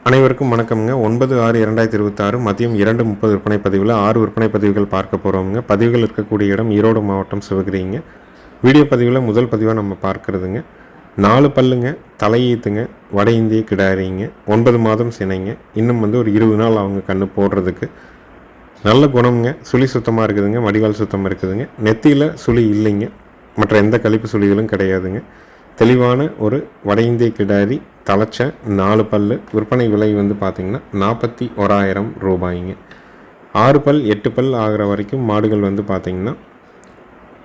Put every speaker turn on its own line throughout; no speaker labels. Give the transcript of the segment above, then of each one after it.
அனைவருக்கும் வணக்கம்ங்க. 9/6/2026 மதியம் 2:30 விற்பனை பதிவில் 6 விற்பனை பதிவுகள் பார்க்க போகிறோம்ங்க. பதிவுகள் இருக்கக்கூடிய இடம் ஈரோடு மாவட்டம் சிவகிரிங்க. வீடியோ பதிவில் முதல் பதிவாக நம்ம பார்க்குறதுங்க 4 பல்லுங்க, தலையீத்துங்க, வட இந்திய கிடாரிங்க, 9 மாதம் சினைங்க. இன்னும் ஒரு 20 நாள் அவங்க கண்ணு போடுறதுக்கு. நல்ல குணம்ங்க, சுழி சுத்தமாக இருக்குதுங்க, வடிகால் சுத்தமாக இருக்குதுங்க, நெத்தியில் சுழி இல்லைங்க, மற்ற எந்த கழிப்பு சுழிகளும் கிடையாதுங்க. தெளிவான ஒரு வட இந்திய கிடாரி, தலைச்ச 4 பல்லு. விற்பனை விலை பார்த்திங்கன்னா 41,000 ரூபாய்ங்க. 6 பல் 8 பல் ஆகிற வரைக்கும் மாடுகள் பார்த்திங்கன்னா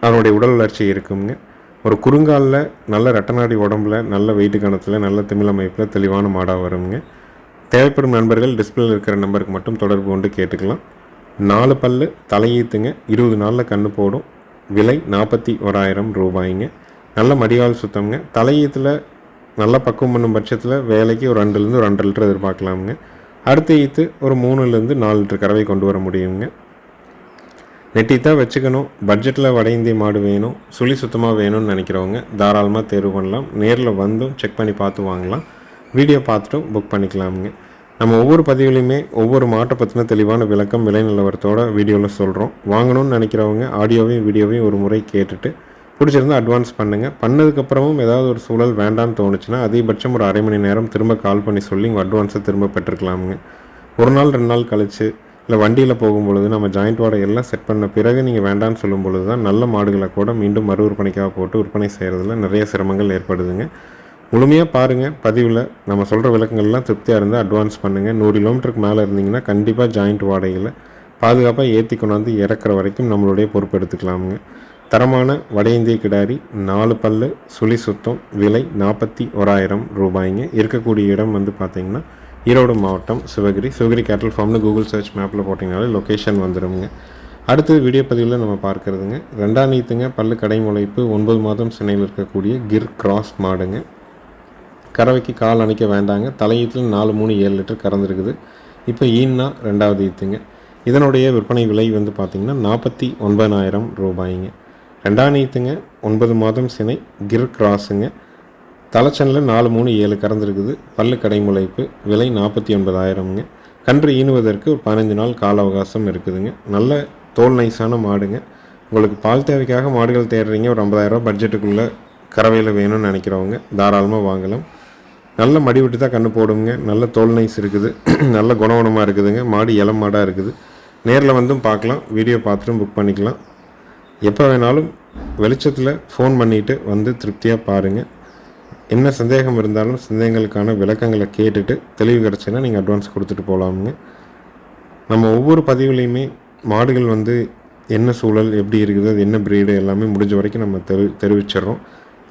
அதனுடைய உடல் வளர்ச்சி இருக்குங்க. ஒரு குறுங்காலில் நல்ல ரெட்டநாடி உடம்புல, நல்ல வெயிட்டு கணத்தில், நல்ல திமிழ் அமைப்பில் தெளிவான மாடாக வருங்க. தேவைப்படும் நண்பர்கள் டிஸ்பிளேல இருக்கிற நம்பருக்கு மட்டும் தொடர்பு கொண்டு கேட்டுக்கலாம். 4 பல்லு, தலையீத்துங்க, 20 நாளில் கண்ணு போடும். விலை 41,000 ரூபாய்ங்க. நல்ல மடிகால் சுத்தம்ங்க. தலையீத்தில் நல்லா பக்குவம் பண்ணும் பட்சத்தில் வேலைக்கு ஒரு 2லேருந்து 2.5 லிட்டர் எதிர்பார்க்கலாமுங்க. அடுத்த ஈத்து ஒரு 3லேருந்து 4 லிட்டர் கறவை கொண்டு வர முடியுங்க. நெட்டித்தான் வச்சுக்கணும், பட்ஜெட்டில் வட இந்திய மாடு வேணும், சுழி சுத்தமாக வேணும்னு நினைக்கிறவங்க தாராளமாக தேர்வு பண்ணலாம். நேரில் வந்தும் செக் பண்ணி பார்த்து வாங்கலாம். வீடியோ பார்த்துட்டும் புக் பண்ணிக்கலாமுங்க. நம்ம ஒவ்வொரு பதிவுலையுமே ஒவ்வொரு மாட்டை பற்றின தெளிவான விளக்கம், விலை நிலவரத்தோட வீடியோவில் சொல்கிறோம். வாங்கணும்னு நினைக்கிறவங்க ஆடியோவையும் வீடியோவையும் ஒரு முறை கேட்டுட்டு பிடிச்சிருந்தால் அட்வான்ஸ் பண்ணுங்கள். பண்ணதுக்கப்புறமும் ஏதாவது ஒரு சூழல் வேண்டான்னு தோணுச்சுன்னா அதிகபட்சம் ஒரு அரை மணி நேரம் திரும்ப கால் பண்ணி சொல்லி உங்கள் அட்வான்ஸை திரும்ப பெற்றுக்கலாமுங்க. ஒரு நாள் 2 நாள் கழிச்சு இல்லை வண்டியில் போகும்பொழுது நம்ம ஜாயிண்ட் வாடகை எல்லாம் செட் பண்ண பிறகு நீங்கள் வேண்டான்னு சொல்லும் பொழுது தான் நல்ல மாடுகளை கூட மீண்டும் மறு விற்பனைக்காக போட்டு விற்பனை செய்கிறதுல நிறைய சிரமங்கள் ஏற்படுதுங்க. முழுமையாக பாருங்கள். பதிவில் நம்ம சொல்கிற விளக்கங்கள்லாம் திருப்தியாக இருந்தால் அட்வான்ஸ் பண்ணுங்கள். 100 கிலோமீட்டருக்கு மேலே இருந்தீங்கன்னா கண்டிப்பாக ஜாயிண்ட் வாடகையில் பாதுகாப்பாக ஏற்றி கொண்டாந்து இறக்குற வரைக்கும் நம்மளுடைய பொறுப்பு எடுத்துக்கலாமுங்க. தரமான வட இந்திய கிடாரி, 4 பல்லு, சுழி சுத்தம். விலை 41,000 ரூபாய்ங்க. இருக்கக்கூடிய இடம் பார்த்திங்கன்னா ஈரோடு மாவட்டம் சிவகிரி கேட்டல் ஃபார்ம்னு கூகுள் சர்ச் மேப்பில் போட்டிங்கனாலே லொக்கேஷன் வந்துடுங்க. அடுத்தது வீடியோ பதிவில் நம்ம பார்க்குறதுங்க 2ஆம் ஈத்துங்க, பல்லு கடை முளைப்பு, 9 மாதம் சினையில் இருக்கக்கூடிய கிர் கிராஸ் மாடுங்க. கறவைக்கு கால் அணைக்க வேண்டாங்க. தலையீத்தில் 4, 3, 7 லிட்டர் கறந்துருக்குது. இப்போ ஈன்னா 2வது ஈத்துங்க. இதனுடைய விற்பனை விலை பார்த்திங்கன்னா 49,000 ரூபாய்ங்க. 2ஆம் ஈத்துங்க, 9 மாதம் சினை, கிர் கிராஸுங்க. தலைச்சனில் 4, 3, 7 கறந்துருக்குது. பல்லு கடை முளைப்பு. விலை 49,000ங்க. கன்று ஈனுவதற்கு ஒரு 15 நாள் கால அவகாசம் இருக்குதுங்க. நல்ல தோல் நைஸான மாடுங்க. உங்களுக்கு பால் தேவைக்காக மாடுகள் தேடுறீங்க, ஒரு 50,000 பட்ஜெட்டுக்குள்ளே கறவையில் வேணும்னு நினைக்கிறவங்க தாராளமாக வாங்கலாம். நல்ல மடி விட்டு தான் கன்று போடுங்க. நல்ல தோல் நைஸ் இருக்குது. நல்ல குணகுணமாக இருக்குதுங்க. மாடு இளம் மாடாக இருக்குது. நேரில் வந்தும் பார்க்கலாம், வீடியோ பார்த்துட்டும் புக் பண்ணிக்கலாம். எப்போ வேணாலும் வெளிச்சத்தில் ஃபோன் பண்ணிவிட்டு வந்து திருப்தியாக பாருங்கள். என்ன சந்தேகம் இருந்தாலும் சந்தேகங்களுக்கான விளக்கங்களை கேட்டுட்டு தெளிவு கிடச்சுன்னா நீங்கள் அட்வான்ஸ் கொடுத்துட்டு போகலாமுங்க. நம்ம ஒவ்வொரு பதிவுலையுமே மாடுகள் என்ன சூழல், எப்படி இருக்குது, அது என்ன ப்ரீடு எல்லாமே முடிஞ்ச வரைக்கும் நம்ம தெரிவிச்சிட்றோம்.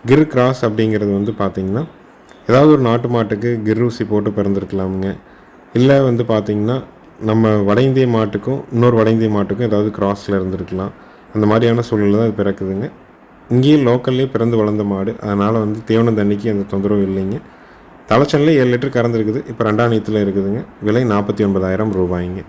கிர் கிராஸ் அப்படிங்கிறது பார்த்திங்கன்னா ஏதாவது ஒரு நாட்டு மாட்டுக்கு கிர் ஊசி போட்டு பிறந்திருக்கலாமுங்க. இல்லை பார்த்திங்கன்னா நம்ம வட இந்திய மாட்டுக்கும் இன்னொரு வட இந்திய மாட்டுக்கும் ஏதாவது கிராஸில் இருந்திருக்கலாம். அந்த மாதிரியான சூழலில் தான் அது பிறக்குதுங்க. இங்கேயே லோக்கல்லே பிறந்து வளர்ந்த மாடு, அதனால் தீவன தண்ணிக்கு அந்த தொந்தரவு இல்லைங்க. தலைச்சனில் 7 லிட்டர் கறந்துருக்குது. இப்போ 2ஆம் ஈத்தில் இருக்குதுங்க. விலை 49,000 ரூபாய்ங்க.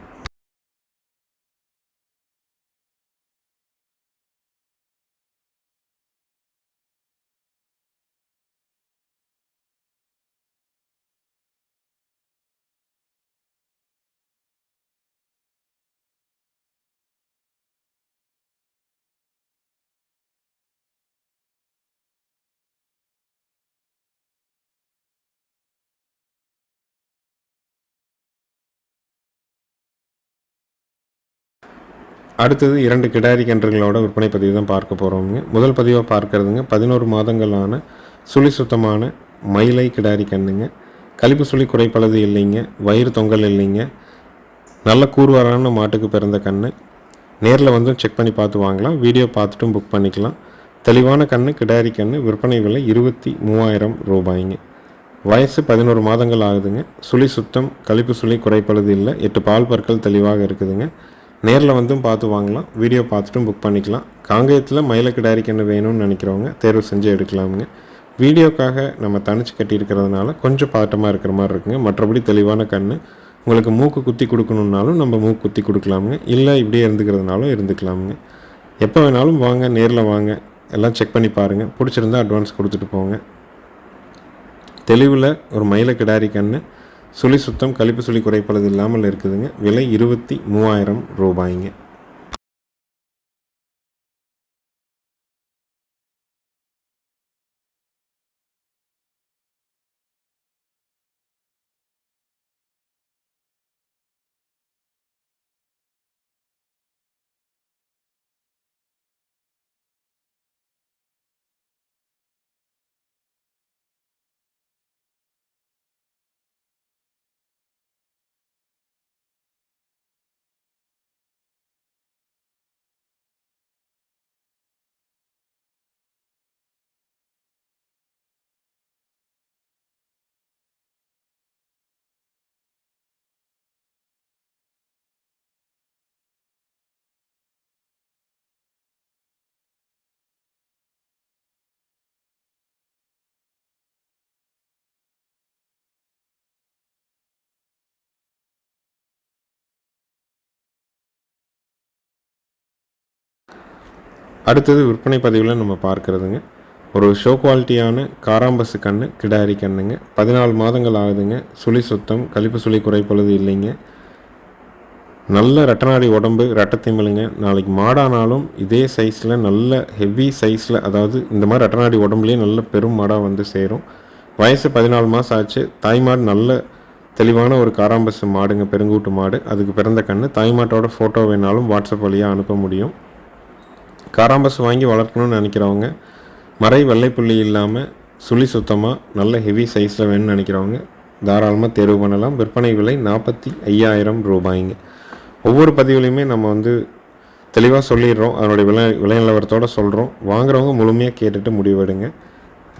அடுத்தது 2 கிடாரி கன்றுகளோட விற்பனை பதிவு தான் பார்க்க போகிறோங்க. முதல் பதிவாக பார்க்குறதுங்க 11 மாதங்களான சுழி சுத்தமான மயிலை கிடாரி கண்ணுங்க. கழிப்பு சுழி குறைப்பளது இல்லைங்க, வயிறு தொங்கல் இல்லைங்க. நல்ல கூர்வாரான மாட்டுக்கு பிறந்த கன்று. நேரில் செக் பண்ணி பார்த்து வாங்கலாம். வீடியோ பார்த்துட்டும் புக் பண்ணிக்கலாம். தெளிவான கன்று, கிடாரி கன்று. விற்பனை விலை 23,000 ரூபாய்ங்க. வயசு 11 மாதங்கள் ஆகுதுங்க. சுழி சுத்தம், கழிப்பு சுழி குறைப்பளது இல்லை. 8 பால் பற்கள் தெளிவாக இருக்குதுங்க. நேரில் பார்த்து வாங்கலாம். வீடியோ பார்த்துட்டும் புக் பண்ணிக்கலாம். காங்கேயத்தில் மயில கிடாரி கன்று வேணும்னு நினைக்கிறவங்க தேர்வு செஞ்சு எடுக்கலாமுங்க. வீடியோக்காக நம்ம தனிச்சு கட்டியிருக்கிறதுனால கொஞ்சம் பாட்டமாக இருக்கிற மாதிரி இருக்குங்க. மற்றபடி தெளிவான கன்று. உங்களுக்கு மூக்கு குத்தி கொடுக்கணுன்னாலும் நம்ம மூக்கு குத்தி கொடுக்கலாமுங்க. இல்லை இப்படியே இருந்துக்கிறதுனாலும் இருந்துக்கலாமுங்க. எப்போ வேணாலும் வாங்க, நேரில் வாங்க, எல்லாம் செக் பண்ணி பாருங்கள். பிடிச்சிருந்தா அட்வான்ஸ் கொடுத்துட்டு போங்க. தெளிவில் ஒரு மயில கிடாரி கன்று, சுழி சுத்தம் கழிப்பு சுழி குறைப்பது இல்லாமல் இருக்குதுங்க. விலை 23,000 ரூபாய்ங்க. அடுத்தது விற்பனை பதிவில் நம்ம பார்க்குறதுங்க, ஒரு ஷோ குவாலிட்டியான காராம்பசு கன்று, கிடாரி கன்றுங்க. 14 மாதங்கள் ஆகுதுங்க. சுழி சுத்தம் கழிப்பு சுழி குறைப்பொழுது இல்லைங்க. நல்ல ரெட்டநாடி உடம்பு, ரெட்டத்திமிழுங்க. நாளைக்கு மாடானாலும் இதே சைஸில் நல்ல ஹெவி சைஸில், அதாவது இந்த மாதிரி ரெட்டநாடி உடம்புலேயே நல்ல பெரும் மாடாக வந்து சேரும். வயசு 14 மாதம் ஆச்சு. தாய்மாடு நல்ல தெளிவான ஒரு காராம்பசு மாடுங்க, பெருங்கூட்டு மாடு. அதுக்கு பிறந்த கன்று. தாய்மாட்டோட ஃபோட்டோ வேணாலும் வாட்ஸ்அப் வழியாக அனுப்ப முடியும். காராம்பசு வாங்கி வளர்க்கணும்னு நினைக்கிறவங்க, மறை வெள்ளைப்புள்ளி இல்லாமல் சுழி சுத்தமாக நல்ல ஹெவி சைஸில் வேணும்னு நினைக்கிறவங்க தாராளமாக தேர்வு பண்ணலாம். விற்பனை விலை 45,000 ரூபாய்ங்க. ஒவ்வொரு பதிவுலையுமே நம்ம வந்து தெளிவாக சொல்லிடுறோம், அதனுடைய விலை நிலவரத்தோடு சொல்கிறோம். வாங்குறவங்க முழுமையாக கேட்டுட்டு முடிவெடுங்க.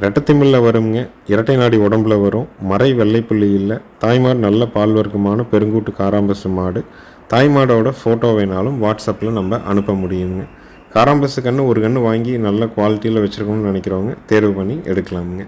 ரெட்டத்திமிழில் வருங்க, இரட்டை நாடி உடம்புல வரும், மறை வெள்ளைப்புள்ளி இல்லை, தாய்மாடு நல்ல பால் வர்க்கமான பெருங்கூட்டு காராம்பசு மாடு. தாய்மாடோட ஃபோட்டோ வேணாலும் வாட்ஸ்அப்பில் நம்ம அனுப்ப முடியுங்க. காராம்பசு கன்று ஒரு கன்று வாங்கி நல்ல குவாலிட்டியில் வச்சுருக்கணும்னு நினைக்கிறவங்க தேர்வு பண்ணி எடுக்கலாமுங்க.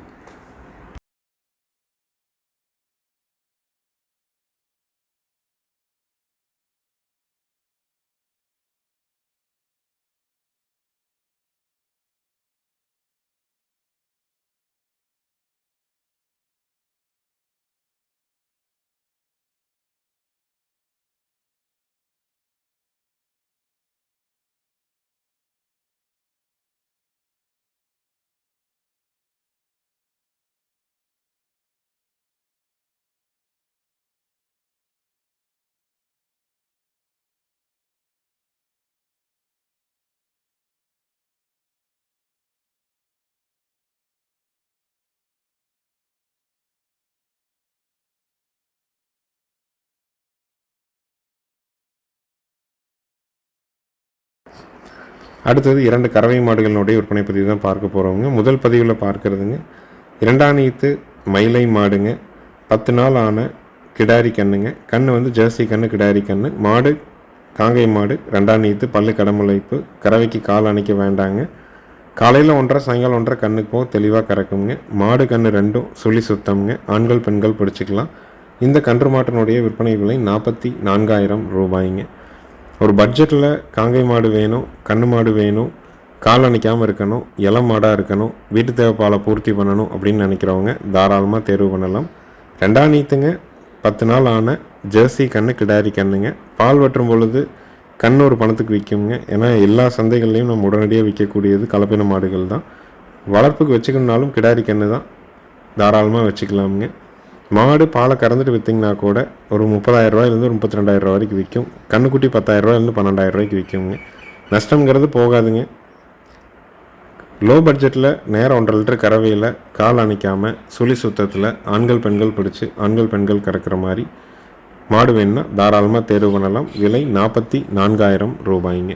அடுத்தது 2 கறவை மாடுகளினுடைய விற்பனை பதிவு தான் பார்க்க போகிறவங்க. முதல் பதிவில் பார்க்குறதுங்க, 2ஆம் ஈத்து மயிலை மாடுங்க. 10 நாள் ஆன கிடாரி கன்றுங்க. கன்று வந்து ஜெர்சி கன்று, கிடாரி கன்று. மாடு காங்கை மாடு, 2ஆம் ஈத்து, பல்லு கடமுளைப்பு. கறவைக்கு கால் அணைக்க வேண்டாங்க. காலையில் 1.5 சாயங்காலம் 1.5 கண்ணுக்கு போக தெளிவாக கறக்குங்க. மாடு கன்று ரெண்டும் சுழி சுத்தம்ங்க. ஆண்கள் பெண்கள் பிடிச்சிக்கலாம். இந்த கன்று மாட்டினுடைய விற்பனை விலை 44,000 ரூபாய்ங்க. ஒரு பட்ஜெட்டில் காங்கை மாடு வேணும், கன்று மாடு வேணும், கால் அணைக்காமல் இருக்கணும், இளம் மாடாக இருக்கணும், வீட்டு தேவைப்பாலை பூர்த்தி பண்ணணும் அப்படின்னு நினைக்கிறவங்க தாராளமாக தேர்வு பண்ணலாம். 2ஆம் ஈத்துங்க, 10 நாள் ஆன ஜெர்சி கன்று, கிடாரி கன்றுங்க. பால் வெட்டும் பொழுது கன்று ஒரு பணத்துக்கு விற்குங்க. ஏன்னா எல்லா சந்தைகள்லையும் நம்ம உடனடியாக விற்கக்கூடியது கலப்பின மாடுகள் தான். வளர்ப்புக்கு வச்சுக்கணுன்னாலும் கிடாரி கன்று தான் தாராளமாக வச்சுக்கலாமுங்க. மாடு பாலை கறந்துட்டு விற்றிங்கன்னா கூட ஒரு 30,000 ரூபாயிலேருந்து 32,000 வரைக்கும் விற்கும். கண்ணுக்குட்டி 10,000 ரூபாயிலேருந்து 12,000 ரூபாய்க்கு விற்குங்க. நஷ்டங்கிறது போகாதுங்க. லோ பட்ஜெட்டில் நேரம் 1.5 லிட்டர் கறவையில் கால் அணைக்காமல் சுழி சுத்தத்தில் ஆண்கள் பெண்கள் பிடிச்சி ஆண்கள் பெண்கள் கறக்கிற மாதிரி மாடு வேணுன்னா தாராளமாக தேர்வு பண்ணலாம். விலை 44,000 ரூபாய்ங்க.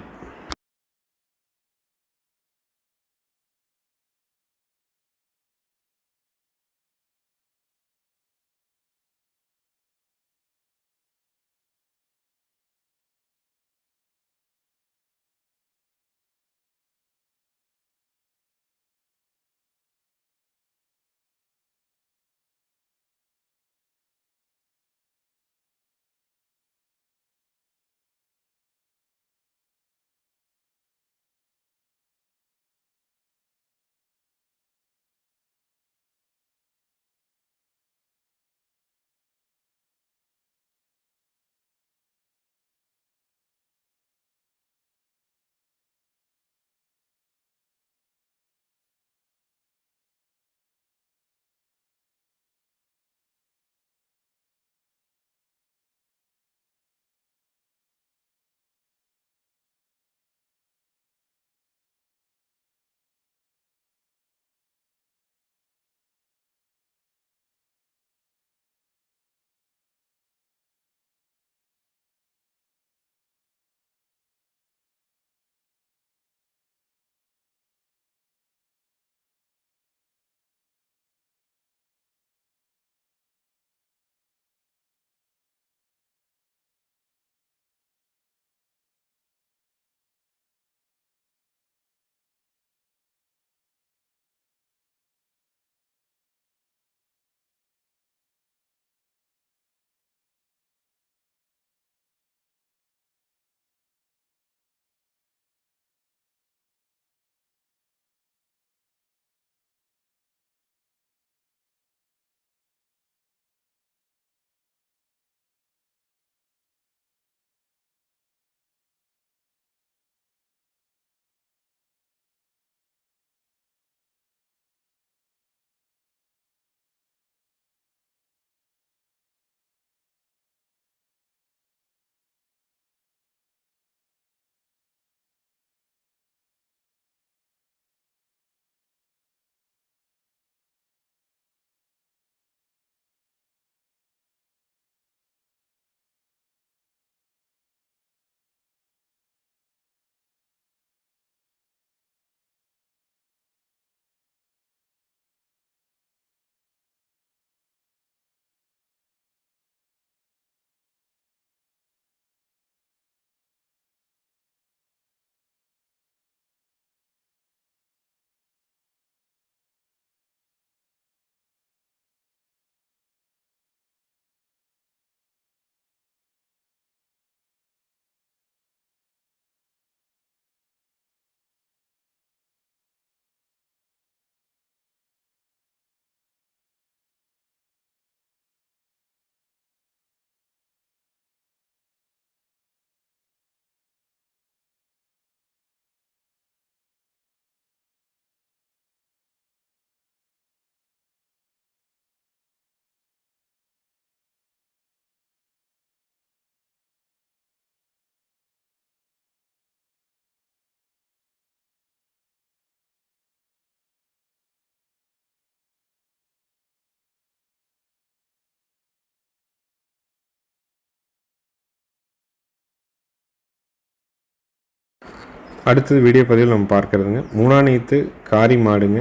அடுத்தது வீடியோ பதிவில் நம்ம பார்க்குறதுங்க, மூணாநீத்து காரி மாடுங்க.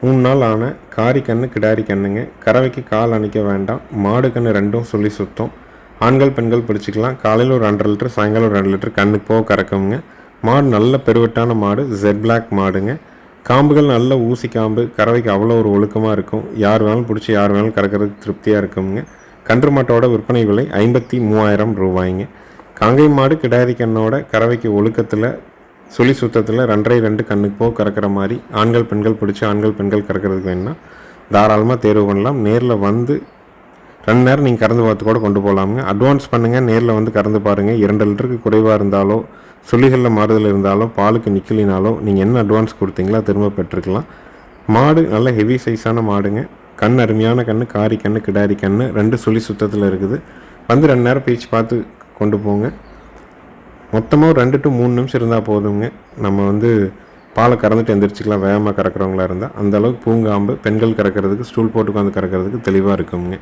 3 நாள் ஆன காரி கன்று கிடாரி கன்றுங்க. கறவைக்கு கால் அணைக்க வேண்டாம். மாடு கன்று ரெண்டும் சொல்லி சுத்தம். ஆண்கள் பெண்கள் பிடிச்சிக்கலாம். காலையில் ஒரு 2.5 லிட்டர், சாயங்காலம் ஒரு 2 லிட்டர் கண்ணுக்கு போக கறக்குங்க. மாடு நல்ல பெருவெட்டான மாடு, ஜெட் பிளாக் மாடுங்க. காம்புகள் நல்ல ஊசி காம்பு, கறவைக்கு அவ்வளோ ஒரு ஒழுக்கமாக இருக்கும். யார் வேணாலும் பிடிச்சி யார் வேணாலும் கறக்கிறதுக்கு திருப்தியாக இருக்குங்க. கன்று மாட்டோட விற்பனை விலை 53,000 ரூபாய்ங்க. காங்கை மாடு கிடாரி கண்ணோட கறவைக்கு ஒழுக்கத்தில் சுழி சுத்தத்தில் 2.5 கண்ணுக்கு போக கறக்கிற மாதிரி ஆண்கள் பெண்கள் பிடிச்சி ஆண்கள் பெண்கள் கறக்கிறதுக்கு வேணும்னா தாராளமாக தேர்வு பண்ணலாம். நேரில் வந்து 2 நேரம் நீங்கள் கறந்து பார்த்து கூட கொண்டு போகலாமுங்க. அட்வான்ஸ் பண்ணுங்கள், நேரில் வந்து கறந்து பாருங்கள். 2 லிட்டருக்கு குறைவாக இருந்தாலோ, சுழிகளில் மாறுதல் இருந்தாலோ, பாலுக்கு நிற்கலினாலோ நீங்கள் என்ன அட்வான்ஸ் கொடுத்தீங்களோ திரும்ப பெற்றுக்கலாம். மாடு நல்ல ஹெவி சைஸான மாடுங்க. கண் அருமையான கன்று, காரி கன்று கிடாரி கன்று 2 சுழி சுத்தத்தில் இருக்குது. வந்து 2 நேரம் பேச்சு பார்த்து கொண்டு போங்க. மொத்தமாக ஒரு 2 to 3 நிமிஷம் இருந்தால் போதுங்க. நம்ம வந்து பாலை கறந்துட்டு எந்திரிச்சிக்கலாம். வேகமாக கறக்கிறவங்களா இருந்தால் அந்தளவுக்கு பூங்காம்பு பெண்கள் கறக்கிறதுக்கு, ஸ்டூல் போட்டு உட்காந்து கறக்கிறதுக்கு தெளிவாக இருக்குங்க.